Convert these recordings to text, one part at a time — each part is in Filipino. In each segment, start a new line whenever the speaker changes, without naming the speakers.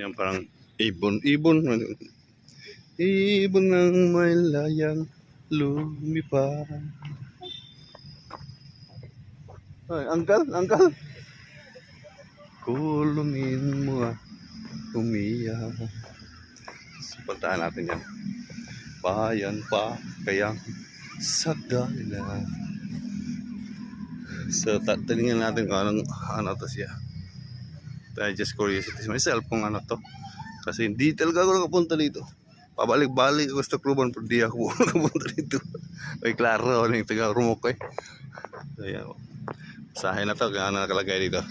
Yan parang ibon. Ibon ng may layang lumipad. Ay, angkal. Kulumin mo umiyak. Puntahan natin yan. Bayan pa kayang sagana. So, tatingnan natin kung ano to siya. I just curiosity myself kung ano to. Kasi hindi talaga ako nakapunta dito. Pabalik-balik ako sa Tacloban pero di ako nakapunta dito. Ay, klaro. Ano yung taga-rumok eh. So, yan. Sahin na to. Kaya ano nakalagay dito.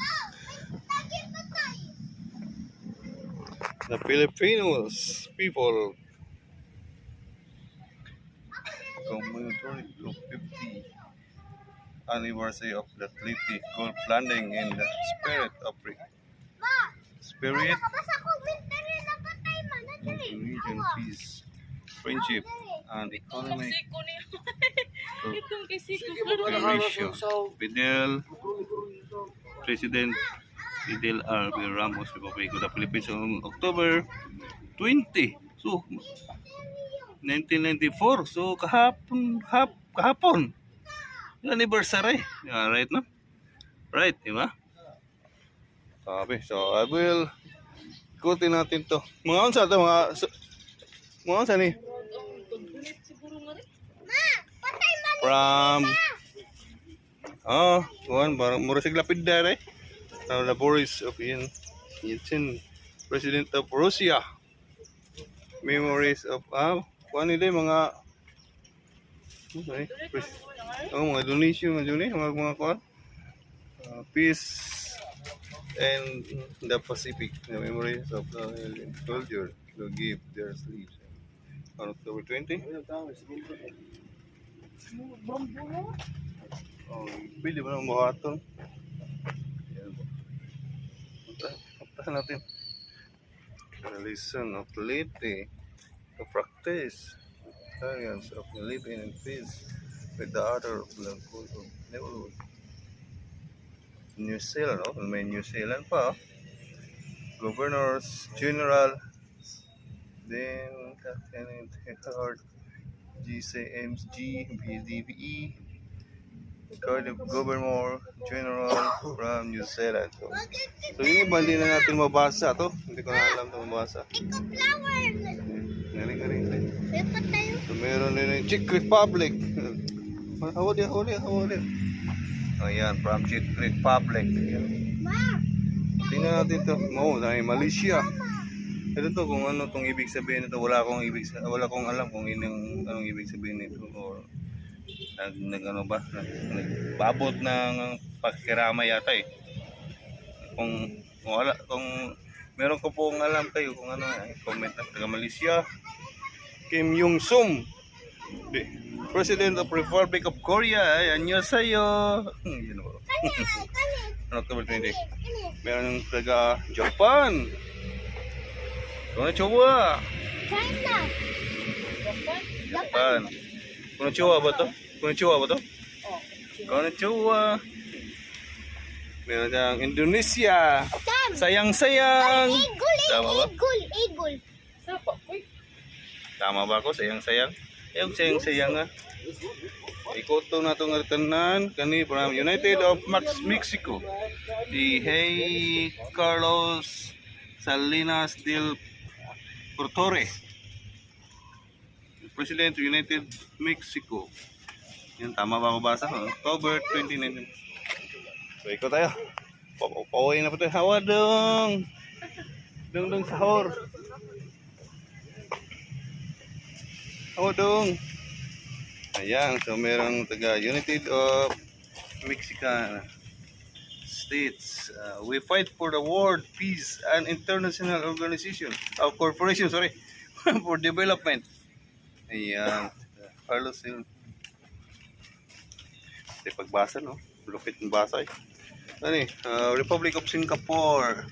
The Filipinos people commemorating the 50th anniversary of the Leyte gold landing in the spirit, region, peace, friendship, and economic cooperation. President Fidel R. B. Ramos, Republic of the Philippines on October 20. So, 1994. So, kahapon. Anniversary. Yeah, right, no? Right, di ba? Sabi. So, I will ikutin natin to. Mga unsa to, mga unsa ni? From mura sig lapid dere. The Boris of Yeltsin, President of Russia. Memories of kuan nila mga mga donation mga kuan. Peace and the Pacific. The memories of the alien soldiers to give their sleeves on October 20. Oh, pwede ba ng buhaton? Puntahan natin. Listen of Leyte to practice science of living in peace with the other neighborhood. New Zealand, may New Zealand pa. Governors General, then Lieutenant Head GCMG, BDBE, Governor General from New Zealand. So yun iba, hindi na natin mabasa to. Hindi ko na alam ito mabasa. Galing. So meron din yung Czech Republic. Hawad yan. Ayan, from Czech Republic. Tingnan natin to. Malaysia. Ito to kung ano itong ibig sabihin nito. Wala akong alam kung anong ibig sabihin nito. Or nagbabot ng pagkirama yata eh. Kung meron ko pong alam kayo kung ano, comment na taga Malaysia. Kim Yong-sum, President of Republic of Korea. 안녕하세요. October 20. Meron ng taga Japan. Konnichiwa. Japan. Konnichiwa ba to? Konnichiwa. Meron ng Indonesia. Sayang-sayang. Tama ba?
Igul.
Tama ba ako? Sayang-sayang. Sayang-sayang nga. Ikoto na itong artanan. Kani from United of Mexico. Si Hey Carlos Salinas del Portore. President of United Mexico. Yan, tama ba ako basa? October 2019. So, ikaw tayo. Paway na po tayo. Hawa dong. Dong sahur. Hawa dong. Ayan. So, merong taga United of Mexican States. We fight for the world, peace, and international organization. Corporation, for development. Ayan. Carlos Hill. Pagbasa, no? Lupit ng basa eh. Republic of Singapore.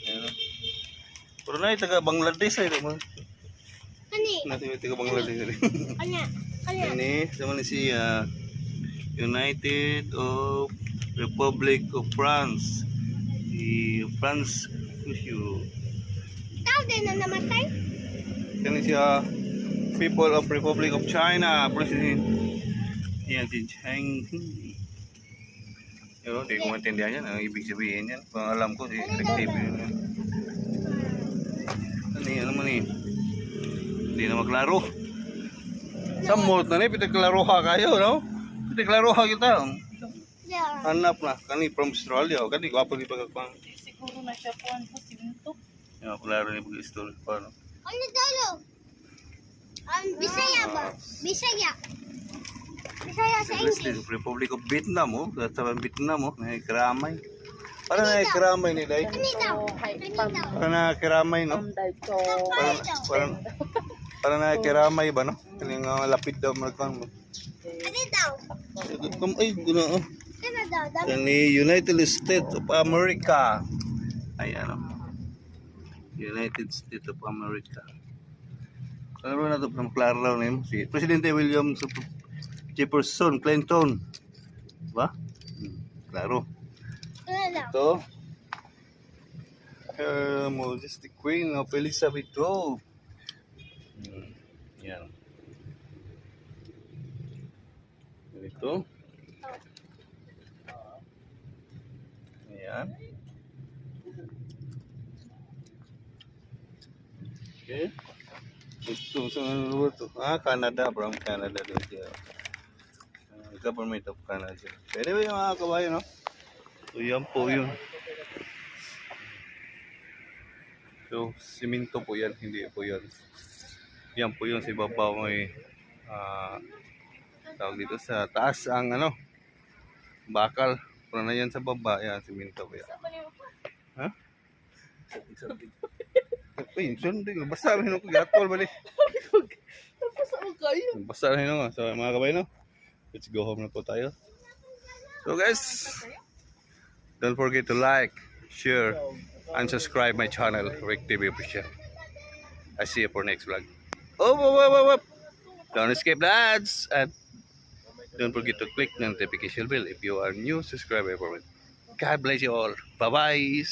Ayan. Pero na taga Bangladesh ay naman. Taga Bangladesh. Ini sa Malaysia. United of Republic of France. France issue.
Ikaw din na namatay?
Kani siya People of Republic of China President. Yan si Cheng. Yo, di ko maintindihan yan. Ang ibig sabihin yan. Kung alam ko, effective yun. Ano yan naman eh. Hindi na maklaro. Sa mort na ni, pitaklaro ha kayo, no? Pitaklaro ha kita.
Yeah.
Hanap na. Kani from Australia. Kani, gwapo ni pagkakpang.
Siguro na siya po ang pasinto.
Yan, klaro ni pag-story pa, no?
Ano dalo? Bisaya ba? Bisaya. Bisaya sa English.
President of Republic of Vietnam, oh. Sa Vietnam, oh. Nagkiramay. Para nagkiramay ni Day.
Kanitaw. Kanitaw.
Para nagkiramay, no?
Amday ko.
Para nagkiramay ba, no? Kani nga lapid daw magkang mo.
Kanitaw.
Ay, guna, oh.
Kanitaw.
Kani United States of America. Ayan, oh. United States of America. Klaro na ito, klaro na yun. Si Presidente William Jefferson Clinton. Diba? Klaro.
Kanitaw.
Ito. Her Majesty Queen of Elizabeth Road. Yan. Ito. Ayan. Okay. Ito, sa ano ito? Canada, from Canada din siya. Government of Canada. Pwede ba yung mga kabayan, no? So, yan po yun. So, siminto po yan, hindi po yan. Yan po yun, sa ibabaw may tawag dito sa taas ang ano, bakal. Pero na yan sa baba, yan, siminto po yan. Ha? Uy, sundi ko. Basta rin ako, gatol bali.
Tapos ako kayo.
Basta rin ako. So, mga kabay, no? Let's go home na po tayo. So, guys, don't forget to like, share, and subscribe my channel, Rick TV Official. I see you for next vlog. Oh. Don't skip the ads. And don't forget to click the notification bell if you are new subscriber for me. God bless you all. Bye-bye.